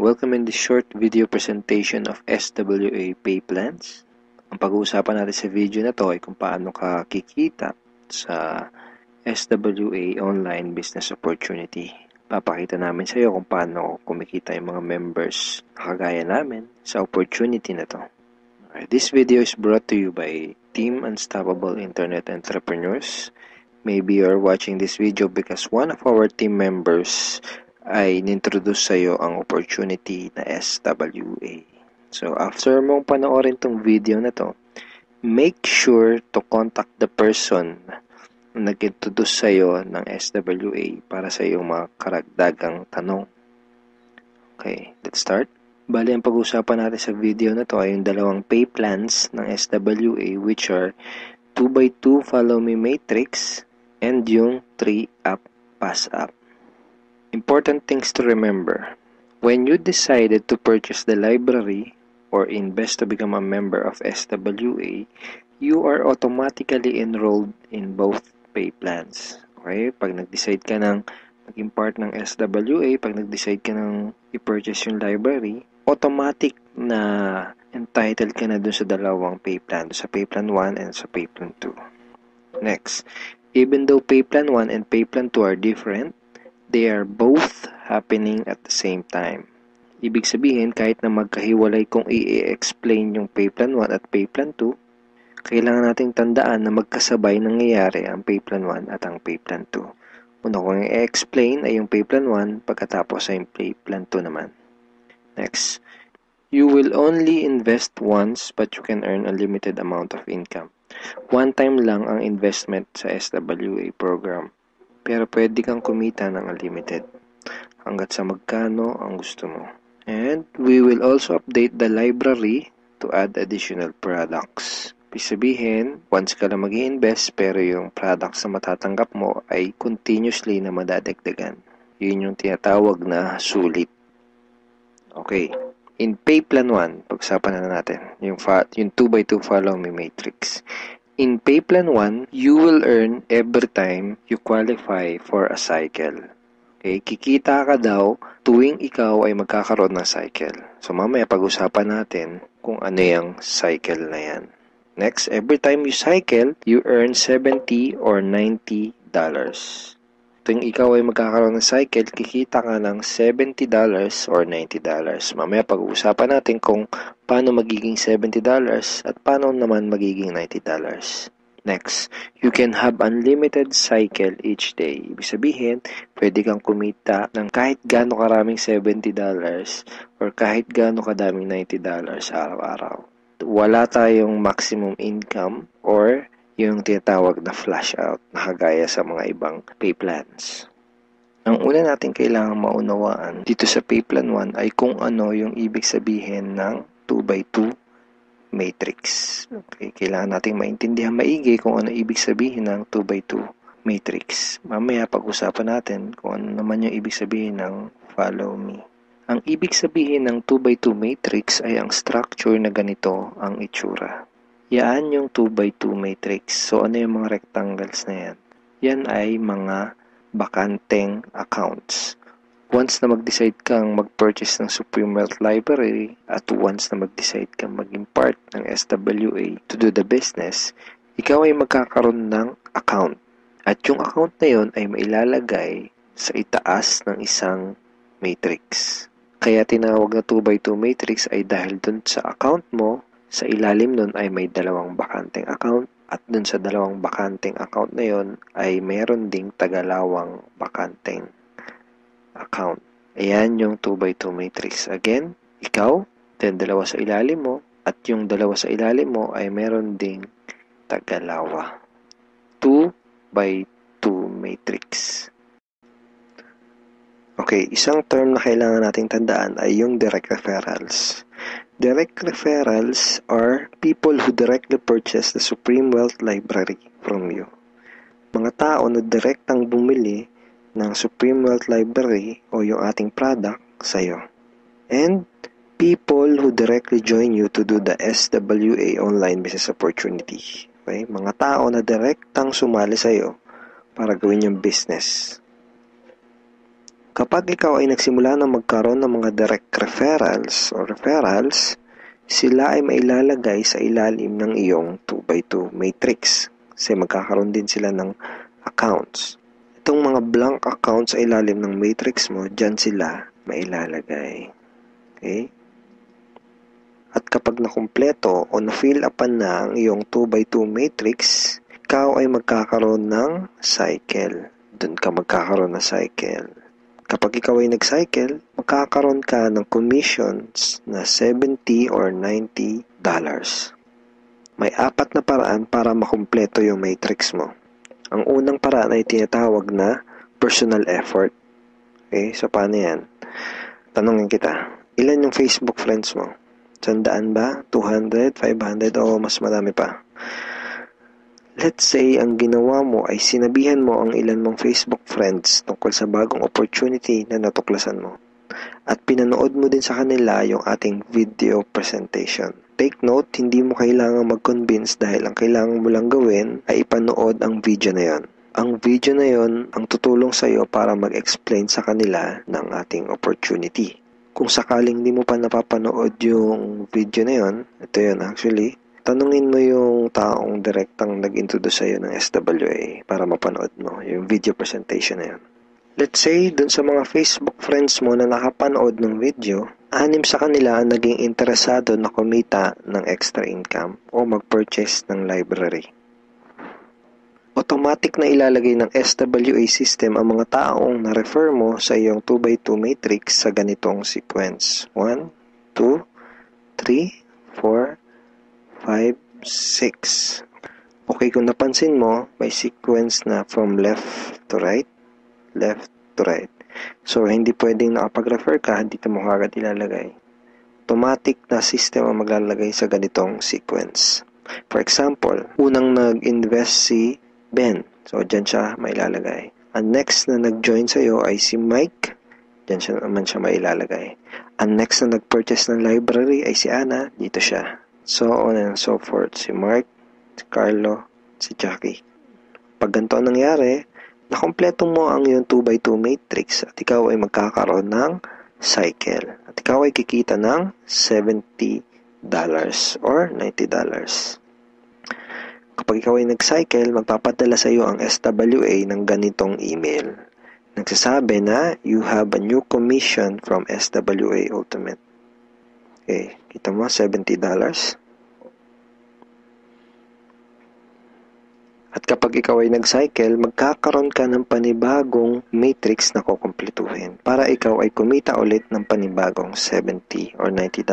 Welcome in this short video presentation of SWA Pay Plans. Ang pag-uusapan natin sa video na to ay kung paano ka kikita sa SWA Online Business Opportunity. Papakita namin sa iyo kung paano kumikita yung mga members na kagaya namin sa opportunity na to. This video is brought to you by Team Unstoppable Internet Entrepreneurs. Maybe you're watching this video because one of our team members ay nintroduce sa iyo ang opportunity na SWA. So, after mong panoorin tong video na to, make sure to contact the person na nag-introduce sa iyo ng SWA para sa iyong mga karagdagang tanong. Okay, let's start. Bali, ang pag-usapan natin sa video na to ay yung dalawang pay plans ng SWA, which are 2x2 Follow Me Matrix and yung 3-App Pass App. Important things to remember. When you decided to purchase the library or invest to become a member of SWA, you are automatically enrolled in both pay plans. Okay? Pag nag-decide ka ng maging part ng SWA, pag nag-decide ka ng i-purchase yung library, automatic na entitled ka na dun sa dalawang pay plan, sa pay plan 1 and sa pay plan 2. Next, even though pay plan 1 and pay plan 2 are different, they are both happening at the same time. Ibig sabihin, kahit na magkahiwalay kung i-explain yung pay plan 1 at pay plan 2, kailangan nating tandaan na magkasabay nangyayari ang pay plan 1 at ang pay plan 2. Una kong i-explain ay yung pay plan 1, pagkatapos ay yung pay plan 2 naman. Next, you will only invest once but you can earn a limited amount of income. One time lang ang investment sa SWA program. Pero pwede kang kumita ng unlimited hanggat sa magkano ang gusto mo. And we will also update the library to add additional products. Ibig sabihin, once ka lang mag-i-invest pero yung products na matatanggap mo ay continuously na madadagdagan. Yun yung tinatawag na sulit. Okay. In pay plan 1, pag-usapan na natin yung 2x2 Follow Me Matrix. In pay plan 1, you will earn every time you qualify for a cycle. Okay, kikita ka daw tuwing ikaw ay magkakaroon ng cycle. So mamaya pag-usapan natin kung ano yung cycle na yan. Next, every time you cycle, you earn $70 or $90. Tuwing ikaw ay magkakaroon ng cycle, kikita ka ng $70 or $90. Mamaya pag-uusapan natin kung paano magiging $70 at paano naman magiging $90. Next, you can have unlimited cycle each day. Ibig sabihin, pwede kang kumita ng kahit gaano karaming $70 or kahit gaano kadaming $90 araw-araw. Wala tayong maximum income or yung tinatawag na flash out na kagaya sa mga ibang pay plans. Ang una natin kailangang maunawaan dito sa pay plan 1 ay kung ano yung ibig sabihin ng 2x2 matrix. Okay, kailangan nating maintindihan maigi kung ano ibig sabihin ng 2x2 matrix. Mamaya pag-usapan natin kung ano naman yung ibig sabihin ng follow me. Ang ibig sabihin ng 2x2 matrix ay ang structure na ganito ang itsura. Yan yung 2x2 matrix. So, ano yung mga rectangles na yan? Yan ay mga bakanteng accounts. Once na mag-decide kang mag-purchase ng Supreme Wealth Library at once na mag-decide kang maging part ng SWA to do the business, ikaw ay magkakaroon ng account. At yung account na yun ay mailalagay sa itaas ng isang matrix. Kaya tinawag na 2x2 matrix ay dahil dun sa account mo, sa ilalim nun ay may dalawang bakanteng account at dun sa dalawang bakanteng account na yun ay meron ding tagalawang bakanteng account. Ayan yung 2x2 matrix. Again, ikaw, then dalawa sa ilalim mo at yung dalawa sa ilalim mo ay meron ding tagalawa. 2x2 matrix. Okay, isang term na kailangan nating tandaan ay yung direct referrals. Direct referrals are people who directly purchase the Supreme Wealth Library from you. Mga tao na direktang bumili ng Supreme Wealth Library o yung ating product sa'yo. And people who directly join you to do the SWA Online Business Opportunity. Okay? Mga tao na direktang sumali sa'yo para gawin yung business. Kapag ikaw ay nagsimula na magkaroon ng mga direct referrals o referrals, sila ay mailalagay sa ilalim ng iyong 2x2 matrix kasi magkakaroon din sila ng accounts. Itong mga blank accounts sa ilalim ng matrix mo, dyan sila mailalagay. Okay? At kapag nakumpleto o na-fill upan na ang iyong 2x2 matrix, ikaw ay magkakaroon ng cycle. Doon ka magkakaroon ng cycle. Kapag ikaw ay nag-cycle, magkakaroon ka ng commissions na $70 or $90. May 4 na paraan para makumpleto yung matrix mo. Ang unang paraan ay tinatawag na personal effort. Okay, so paano yan? Tanungin kita, ilan yung Facebook friends mo? 100 ba? 200? 500? O mas marami pa? Let's say, ang ginawa mo ay sinabihan mo ang ilan mong Facebook friends tungkol sa bagong opportunity na natuklasan mo. At pinanood mo din sa kanila yung ating video presentation. Take note, hindi mo kailangang mag-convince dahil ang kailangan mo lang gawin ay ipanood ang video na yon. Ang video na yon ang tutulong sa iyo para mag-explain sa kanila ng ating opportunity. Kung sakaling di mo pa napapanood yung video na yon, ito yun actually, tanungin mo yung taong direktang nag-introduce sa'yo ng SWA para mapanood mo yung video presentation na yun. Let's say, dun sa mga Facebook friends mo na nakapanood ng video, 6 sa kanila ang naging interesado na kumita ng extra income o mag-purchase ng library. Automatic na ilalagay ng SWA system ang mga taong na-refer mo sa iyong 2x2 matrix sa ganitong sequence. 1, 2, 3, 4, 5, 6. Okay, kung napansin mo, may sequence na from left to right, left to right. So, hindi pwedeng nakapag-refer ka, dito mo kagad ilalagay. Automatic na system ang maglalagay sa ganitong sequence. For example, unang nag-invest si Ben. So, dyan siya mailalagay. Ang next na nag-join sa'yo ay si Mike. Dyan siya naman siya mailalagay. Ang next na nag-purchase ng library ay si Anna. Dito siya. So on and so forth. Si Mark, si Carlo, si Jackie. Pag ganito ang nangyari, nakompleto mo ang iyong 2x2 matrix at ikaw ay magkakaroon ng cycle. At ikaw ay kikita ng $70 or $90. Kapag ikaw ay nag-cycle, magpapadala sa iyo ang SWA ng ganitong email. Nagsasabi na, you have a new commission from SWA Ultimate. Okay, kita mo, $70. At kapag ikaw ay nag-cycle, magkakaroon ka ng panibagong matrix na kukumpletuhin para ikaw ay kumita ulit ng panibagong $70 or $90.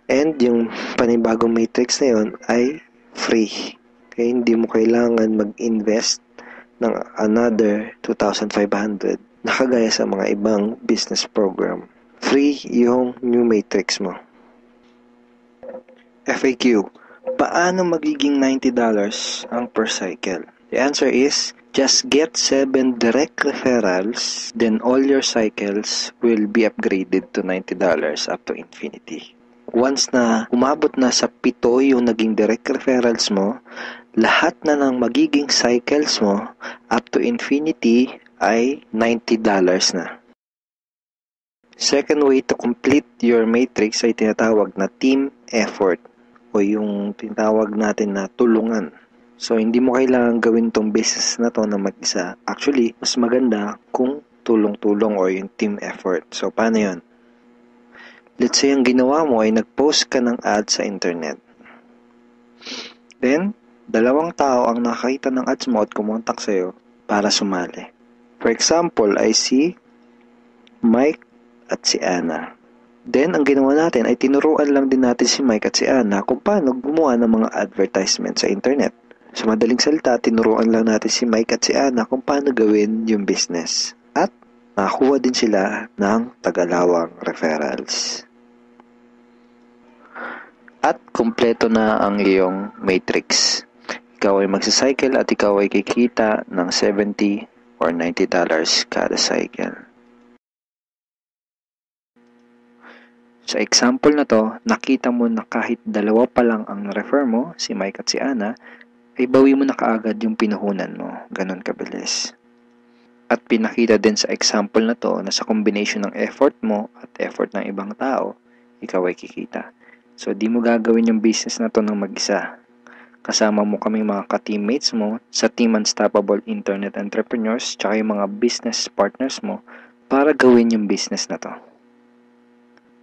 And yung panibagong matrix na yun ay free. Okay, hindi mo kailangan mag-invest ng another 2,500 na kagaya sa mga ibang business program. Free yung new matrix mo. FAQ. Paano magiging $90 ang per cycle? The answer is, just get 7 direct referrals, then all your cycles will be upgraded to $90 up to infinity. Once na umabot na sa 7 yung naging direct referrals mo, lahat na ng magiging cycles mo up to infinity ay $90 na. Second way to complete your matrix ay tinatawag na team effort o yung tinatawag natin na tulungan. So, hindi mo kailangan gawin tong business na to na mag-isa. Actually, mas maganda kung tulong-tulong o yung team effort. So, paano yun? Let's say, ang ginawa mo ay nag-post ka ng ad sa internet. Then, 2 tao ang nakakita ng ads mo at kumontak sa'yo para sumali. For example, ay si Mike at si Anna. Then, ang ginawa natin ay tinuruan lang din natin si Mike at si Anna kung paano gumawa ng mga advertisement sa internet. Sa madaling salita, tinuruan lang natin si Mike at si Anna kung paano gawin yung business. At nakakuha din sila ng tagalawang referrals. At kumpleto na ang iyong matrix. Ikaw ay magsacycle at ikaw ay kikita ng $70 or $90 kada cycle. Sa example na to, nakita mo na kahit 2 pa lang ang refer mo, si Mike at si Anna, ay bawi mo na kaagad yung pinuhunan mo. Ganon kabilis. At pinakita din sa example na to na sa combination ng effort mo at effort ng ibang tao, ikaw ay kikita. So, di mo gagawin yung business na to ng mag-isa. Kasama mo kaming mga ka-teammates mo sa Team Unstoppable Internet Entrepreneurs tsaka yung mga business partners mo para gawin yung business na to.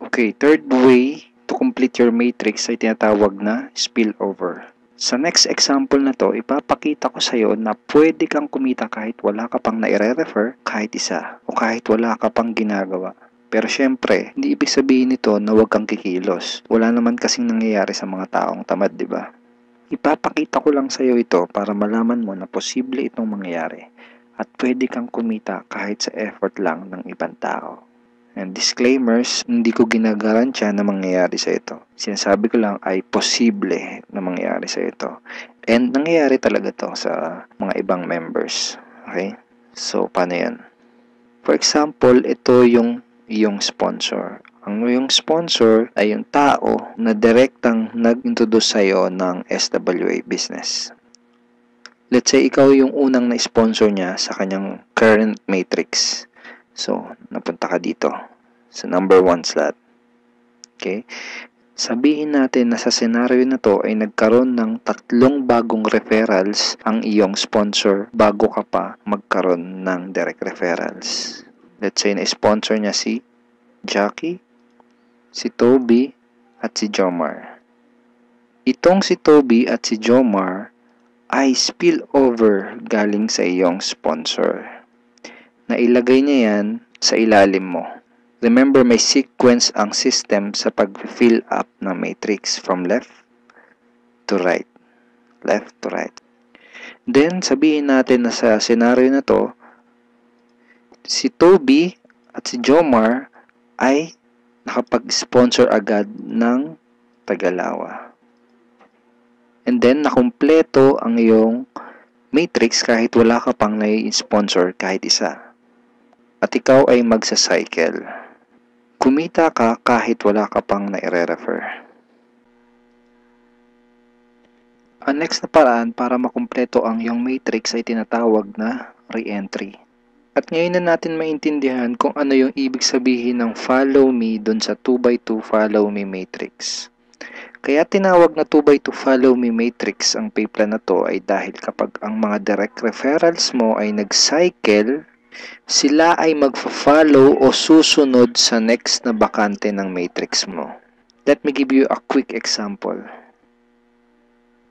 Okay, third way to complete your matrix ay tinatawag na spillover. Sa next example na to, ipapakita ko sa iyo na pwede kang kumita kahit wala ka pang naire-refer, kahit isa, o kahit wala ka pang ginagawa. Pero syempre, hindi ibig sabihin nito na huwag kang kikilos. Wala naman kasing nangyayari sa mga taong tamad, di ba? Ipapakita ko lang sa iyo ito para malaman mo na posible itong mangyayari at pwede kang kumita kahit sa effort lang ng ibang tao. And disclaimers, hindi ko ginagarantiya na mangyayari sa ito. Sinasabi ko lang ay posible na mangyayari sa ito. And nangyayari talaga to sa mga ibang members. Okay? So, paano yan? For example, ito yung iyong sponsor. Ang iyong sponsor ay yung tao na direktang nag-introduce sa'yo ng SWA business. Let's say, ikaw yung unang na-sponsor niya sa kanyang current matrix. So, napunta ka dito sa number 1 slot. Okay? Sabihin natin na sa senaryo na to ay nagkaroon ng 3 bagong referrals ang iyong sponsor bago ka pa magkaroon ng direct referrals. Let's say na-sponsor niya si Jackie, si Toby, at si Jomar. Itong si Toby at si Jomar ay spillover galing sa iyong sponsor. Nailagay niya yan sa ilalim mo. Remember, may sequence ang system sa pag-fill up ng matrix from left to right. Left to right. Then, sabihin natin na sa scenario na to, si Toby at si Jomar ay nakapag-sponsor agad ng Tagalawa. And then, nakumpleto ang iyong matrix kahit wala ka pang nai-sponsor kahit isa. At ikaw ay magsa-cycle. Kumita ka kahit wala ka pang nai-refer. Ang next na paraan para makumpleto ang iyong matrix ay tinatawag na re-entry. At ngayon na natin maintindihan kung ano yung ibig sabihin ng follow me dun sa 2x2 follow me matrix. Kaya tinawag na 2x2 follow me matrix ang pay plan na to ay dahil kapag ang mga direct referrals mo ay nag-cycle, sila ay magfa-follow o susunod sa next na bakante ng matrix mo. Let me give you a quick example.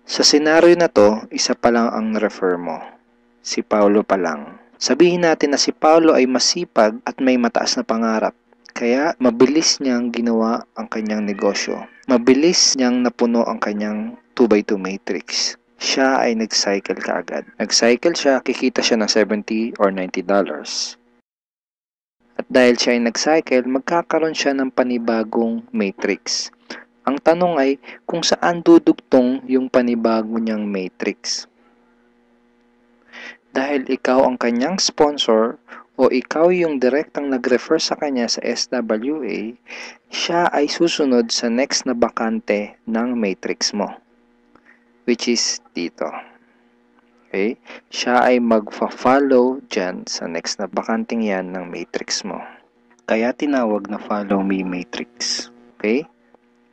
Sa senaryo na to, isa pa lang ang refer mo. Si Paulo pa lang. Sabihin natin na si Paulo ay masipag at may mataas na pangarap. Kaya mabilis niyang ginawa ang kanyang negosyo. Mabilis niyang napuno ang kanyang 2x2 matrix. Siya ay nag-cycle kaagad. Nag-cycle siya, kikita siya ng $70 or $90. At dahil siya ay nag-cycle, magkakaroon siya ng panibagong matrix. Ang tanong ay kung saan dudugtong yung panibago niyang matrix. Dahil ikaw ang kanyang sponsor o ikaw yung direktang nag-refer sa kanya sa SWA, siya ay susunod sa next na bakante ng matrix mo. Which is dito. Okay? Siya ay magfa-follow dyan sa next na bakanting yan ng matrix mo. Kaya tinawag na follow me matrix. Okay?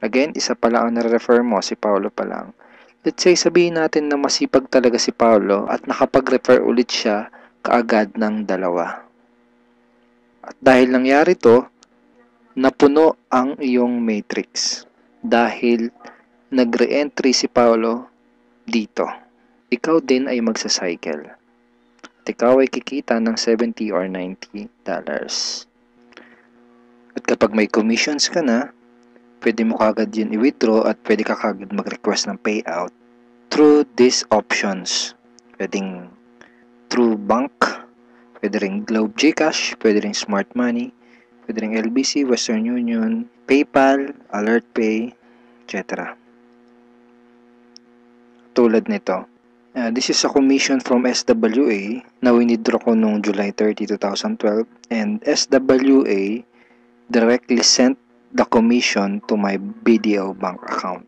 Again, isa pa lang ang nare-refer mo, si Paulo pa lang. Let's say, sabihin natin na masipag talaga si Paulo at nakapag-refer ulit siya kaagad ng 2. At dahil nangyari to, napuno ang iyong matrix. Dahil nag-re-entry si Paulo dito. Ikaw din ay magsa-cycle. At ikaw ay kikita ng $70 or $90. At kapag may commissions ka na, pwede mo kagad yun i-withdraw at pwede ka kagad mag-request ng payout through these options. Pwedeng through bank, pwede ring Globe GCash, pwede ring Smart Money, pwede ring LBC, Western Union, PayPal, AlertPay, etc. Tulad nito. This is a commission from SWA na winidraw ko noong July 30, 2012 and SWA directly sent the commission to my BDO bank account.